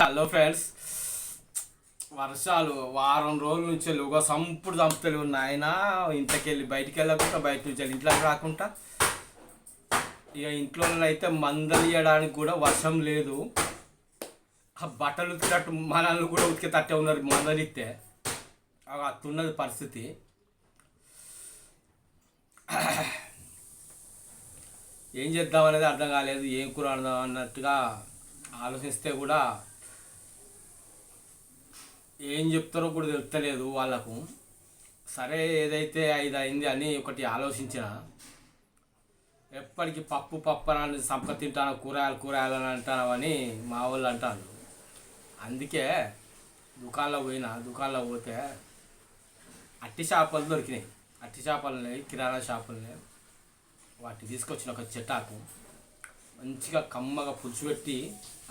Hello friends, వర్షాలు వారం రోజుల నుంచి ఒక సంపుడు చంపుతలు ఉన్నాయి. ఆయన ఇంట్లోకి బయటికి వెళ్ళకుండా బయట నుంచి ఇంట్లోకి రాకుండా ఇక ఇంట్లో అయితే మందలియడానికి కూడా వర్షం లేదు. ఆ బట్టలు ఉతికేటట్టు మనల్ని కూడా ఉతికే తట్టే ఉన్నారు మందలిస్తే. అట్టున్నది పరిస్థితి. ఏం చేద్దాం అనేది అర్థం కాలేదు. ఏం కూర అర్థం అన్నట్టుగా ఆలోచిస్తే కూడా ఏం చెప్తారో కూడా తెలుస్తలేదు వాళ్ళకు. సరే ఏదైతే ఇది అయింది అని ఒకటి ఆలోచించిన. ఎప్పటికీ పప్పు పప్పు అని సంప తింటాను, కూరగాయలు అని అంటానని మా వాళ్ళు అంటారు. అందుకే దుకాణంలో పోతే అట్టి చేపలు దొరికినాయి. అట్టి చేపలున్నాయి, కిరాణా షాపులున్నాయి. వాటిని తీసుకొచ్చిన ఒక చెట్టాకు మంచిగా కమ్మగా పులుసు పెట్టి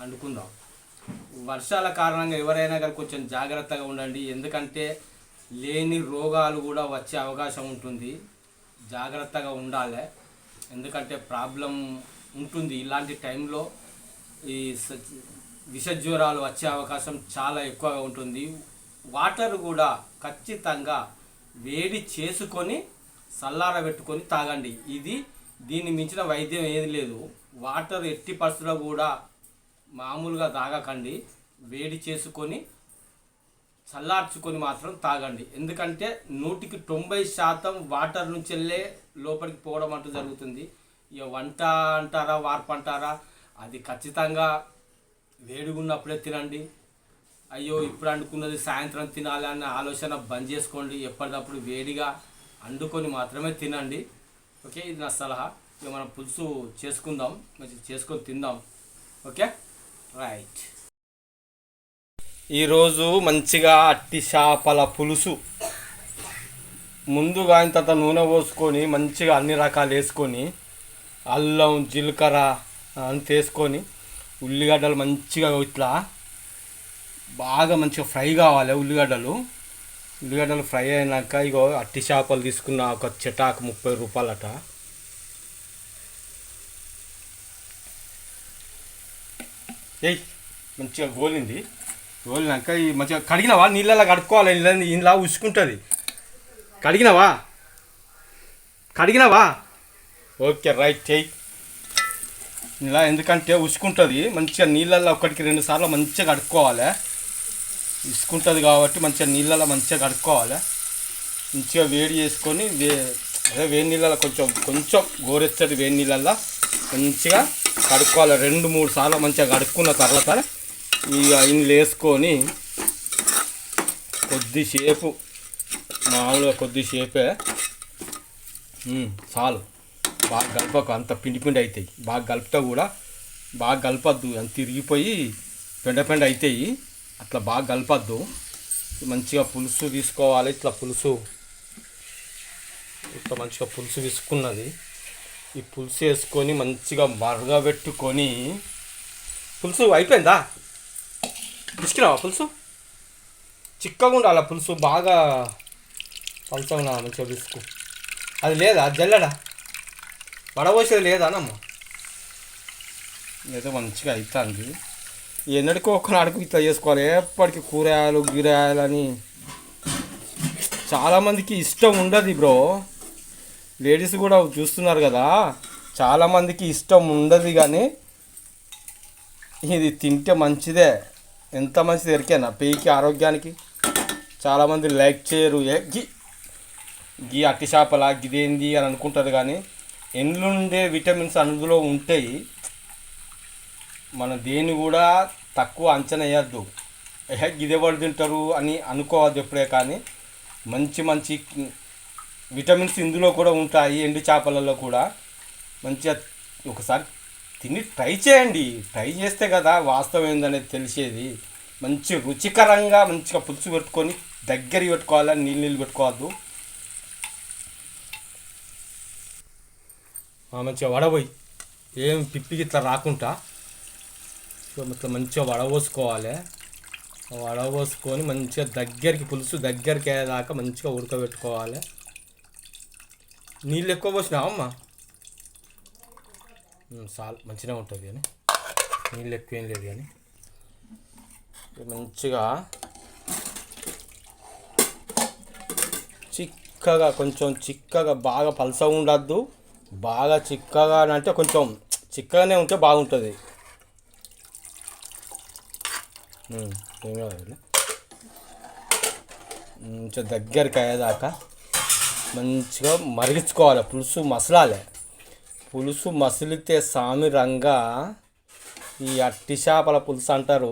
వండుకుందాం. వర్షాల కారణంగా ఎవరైనా కానీ కొంచెం జాగ్రత్తగా ఉండండి. ఎందుకంటే లేని రోగాలు కూడా వచ్చే అవకాశం ఉంటుంది. జాగ్రత్తగా ఉండాలి. ఎందుకంటే ప్రాబ్లం ఉంటుంది. ఇలాంటి టైంలో ఈ విష జ్వరాలు వచ్చే అవకాశం చాలా ఎక్కువగా ఉంటుంది. వాటర్ కూడా ఖచ్చితంగా వేడి చేసుకొని చల్లారబెట్టుకొని తాగండి. దీన్ని మించిన వైద్యం ఏది లేదు. వాటర్ ఎట్టి పరిస్థితుల్లో కూడా మామూలుగా తాగకండి. వేడి చేసుకొని చల్లార్చుకొని మాత్రం తాగండి. ఎందుకంటే 90% వాటర్ నుంచి వెళ్ళే లోపలికి పోవడం అంటూ జరుగుతుంది. ఇక వంట అంటారా, వార్పు అంటారా, అది ఖచ్చితంగా వేడిగా ఉన్నప్పుడే తినండి. అయ్యో ఇప్పుడు వండుకున్నది సాయంత్రం తినాలి అన్న ఆలోచన బంద్ చేసుకోండి. ఎప్పటికప్పుడు వేడిగా వండుకొని మాత్రమే తినండి. ఓకే, ఇది నా సలహా. ఇక మనం పులుసు చేసుకుందాం, మంచిగా చేసుకొని తిందాం. Okay right. ఈరోజు మంచిగా అట్టి చేపల పులుసు. ముందుగా ఇంత నూనె పోసుకొని మంచిగా అన్ని రకాలు వేసుకొని అల్లం జీలకర్ర అంత వేసుకొని ఉల్లిగడ్డలు మంచిగా ఇట్లా బాగా మంచిగా ఫ్రై కావాలి. ఉల్లిగడ్డలు ఫ్రై అయినాక ఇగో అట్టి చేపలు తీసుకున్న ఒక చెటాకు 30 రూపాయలట. మంచిగా గోలినాక ఈ మంచిగా కడిగినవా, నీళ్ళలో కడుక్కోవాలి. ఇలా ఉసుకుంటుంది. కడిగినవా ఓకే రైట్. ఇలా ఎందుకంటే ఉసుకుంటుంది. మంచిగా నీళ్ళల్లో 1-2 సార్లు మంచిగా కడుక్కోవాలి. ఇసుకుంటుంది కాబట్టి మంచిగా నీళ్ళల్లో మంచిగా కడుక్కోవాలి. మంచిగా వేడి చేసుకొని అదే వేడి నీళ్ళల్లో కొంచెం గోరెచ్చటి వేడి నీళ్ళల్లో మంచిగా కడుక్కోవాలి. 2-3 సార్లు మంచిగా కడుక్కున్న తర్వాత ఇక ఇందులో వేసుకొని కొద్దిసేపు, మామూలుగా కొద్దిసేపే చాలు. బాగా కలపకు, అంత పిండి అవుతాయి. బాగా కలుపుతా కూడా బాగా కలపద్దు, అంత తిరిగిపోయి పెండ అవుతాయి. అట్లా బాగా కలపద్దు. మంచిగా పులుసు తీసుకోవాలి. ఇట్లా మంచిగా పులుసు తీసుకున్నది. ఈ పులుసు వేసుకొని మంచిగా మరగబెట్టుకొని, పులుసు అయిపోయిందా, తీసుకురావా పులుసు. చిక్కగా ఉండాలి పులుసు, బాగా పలుచగా మంచిగా పిసుకు. అది లేదా జల్లెడ వడబోసేది లేదా అమ్మ? ఏదో మంచిగా అవుతుంది. ఎన్నడికో ఒక్కనాడుకు ఇట్లా చేసుకోవాలి. ఎప్పటికీ కూరగాయలు అని చాలామందికి ఇష్టం ఉండదు బ్రో. లేడీస్ కూడా చూస్తున్నారు కదా, చాలామందికి ఇష్టం ఉండదు. కానీ ఇది తింటే మంచిదే. ఎంత మంచిది ఎరికేనా పేయికి, ఆరోగ్యానికి. చాలామంది లైక్ చేయరు. గీ అట్టి చేపల గిదేంది అని అనుకుంటారు. కానీ ఎండ్లుండే విటమిన్స్ అందులో ఉంటాయి. మన దేన్ని కూడా తక్కువ అంచనా వేయద్దు. గిదెవరు తింటారు అని అనుకోవద్దు ఎప్పుడే. కానీ మంచి విటమిన్స్ ఇందులో కూడా ఉంటాయి. ఎండు చేపలలో కూడా మంచిగా ఒకసారి తిని ట్రై చేయండి. ట్రై చేస్తే కదా వాస్తవం ఏందనేది తెలిసేది. మంచి రుచికరంగా మంచిగా పులుసు పెట్టుకొని దగ్గరికి పెట్టుకోవాలి. నీళ్ళు పెట్టుకోవద్దు. మంచిగా వడబోయి ఏం పిప్పికి ఇట్లా రాకుండా ఇట్లా మంచిగా వడబోసుకోవాలి. వడబోసుకొని మంచిగా పులుసు దగ్గరికి అయ్యేదాకా మంచిగా ఉడకబెట్టుకోవాలి. నీళ్ళు ఎక్కువ పోసినావా అమ్మ? చాలు, మంచిగా ఉంటుంది. కానీ నీళ్ళు ఎక్కువ ఏం లేదు. కానీ మంచిగా చిక్కగా, కొంచెం చిక్కగా, బాగా పలసగా ఉండద్దు, బాగా చిక్కగా అంటే కొంచెం చిక్కగానే ఉంటే బాగుంటుంది. ఏం కావాలి, కొంచెం దగ్గరికి అయ్యేదాకా మంచిగా మరిగించుకోవాలి. పులుసు మసలాలి. పులుసు మసిలితే సామి రంగా ఈ అట్టి చేపల పులుసు అంటారు.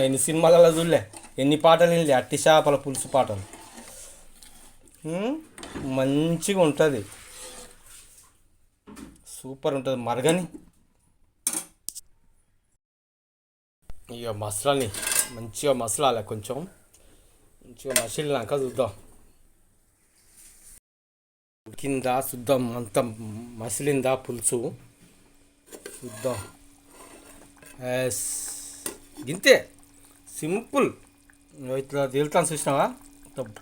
ఎన్ని సినిమాలలో చూడలే, ఎన్ని పాటలు వినలే అట్టి చేపల పులుసు పాటలు. మంచిగా ఉంటుంది, సూపర్ ఉంటుంది. మరగని ఇక మసాలాని మంచిగా మసలాలి. కొంచెం మంచిగా మసిలినాక చూద్దాం, ఉడికిందా చూద్దాం, అంత మసిలిందా పులుసు చూద్దాం. ఎస్, గింతే సింపుల్. ఇట్లా తేలుతాను చూసినావా,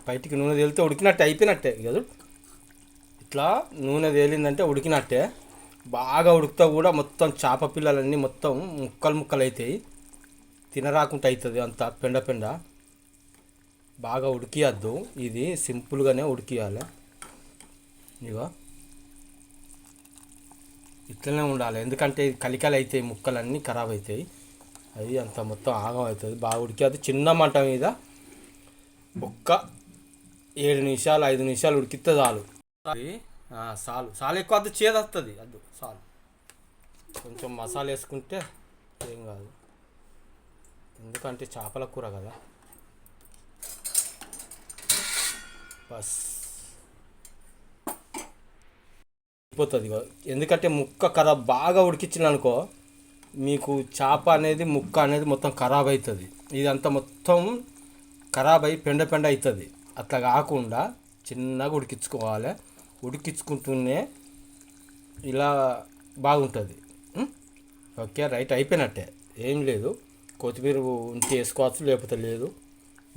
బయటికి నూనె తేలితే ఉడికినట్టే, అయిపోయినట్టే కదా. ఇట్లా నూనె తేలిందంటే ఉడికినట్టే. బాగా ఉడుకుతా కూడా మొత్తం చేప పిల్లలన్నీ మొత్తం ముక్కలు ముక్కలు అవుతాయి, తినరాకుండా అవుతుంది అంత పెండ పెండ. బాగా ఉడికియద్దు, ఇది సింపుల్గానే ఉడికియాలి. ఇగో ఇట్లనే ఉండాలి, ఎందుకంటే ఇది కలికలు అవుతాయి, ముక్కలన్నీ ఖరాబ్ అవుతాయి, అది అంత మొత్తం ఆగం అవుతుంది. బాగా ఉడికేది చిన్న మంట మీద ఒక్క 7 నిమిషాలు 5 నిమిషాలు ఉడికితే చాలు. చాలు చాలు, ఎక్కువ అది చేదొస్తుంది, అది చాలు. కొంచెం మసాలా వేసుకుంటే ఏం కాదు, ఎందుకంటే చేపల కూర కదా. బస్ అయిపోతుంది. ఎందుకంటే ముక్క ఖరాబ్ బాగా ఉడికించిన అనుకో, మీకు చేప అనేది ముక్క అనేది మొత్తం ఖరాబ్ అవుతుంది. ఇదంతా మొత్తం ఖరాబ్ అయ్యి పెండ పెండ అవుతుంది. అట్లా కాకుండా చిన్నగా ఉడికించుకోవాలి. ఉడికించుకుంటూనే ఇలా బాగుంటుంది. ఓకే రైట్, అయిపోయినట్టే, ఏం లేదు. కొత్తిమీర ఉంటే వేసుకోవచ్చు, లేకపోతే లేదు.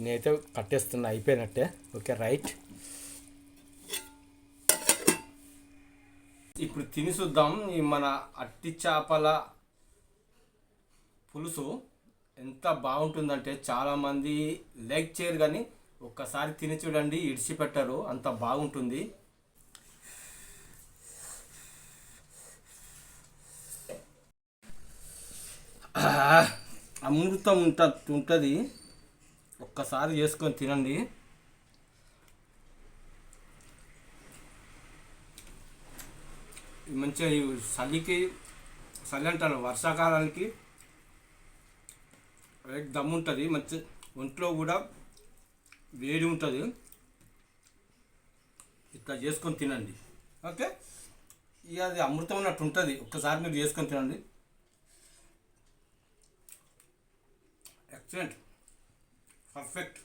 నేనైతే కట్టేస్తున్నా, అయిపోయినట్టే. ఓకే రైట్, ఇప్పుడు తిని చూద్దాం ఈ మన అట్టి చేపల పులుసు ఎంత బాగుంటుందంటే చాలామంది లైక్ చేయరు, కానీ ఒక్కసారి తిని చూడండి, ఇడిచిపెట్టరు, అంత బాగుంటుంది. అమృతం ఉంటుంది, ఒక్కసారి చేసుకొని తినండి. మంచిగా చలికి, చలి అంటాను వర్షాకాలానికి దమ్ ఉంటుంది, మంచి ఒంట్లో కూడా వేడి ఉంటుంది. ఇట్లా చేసుకొని తినండి. ఓకే, ఇక అది అమృతం ఉన్నట్టు ఉంటుంది. ఒక్కసారి మీరు చేసుకొని తినండి, ఎక్సలెంట్, పర్ఫెక్ట్.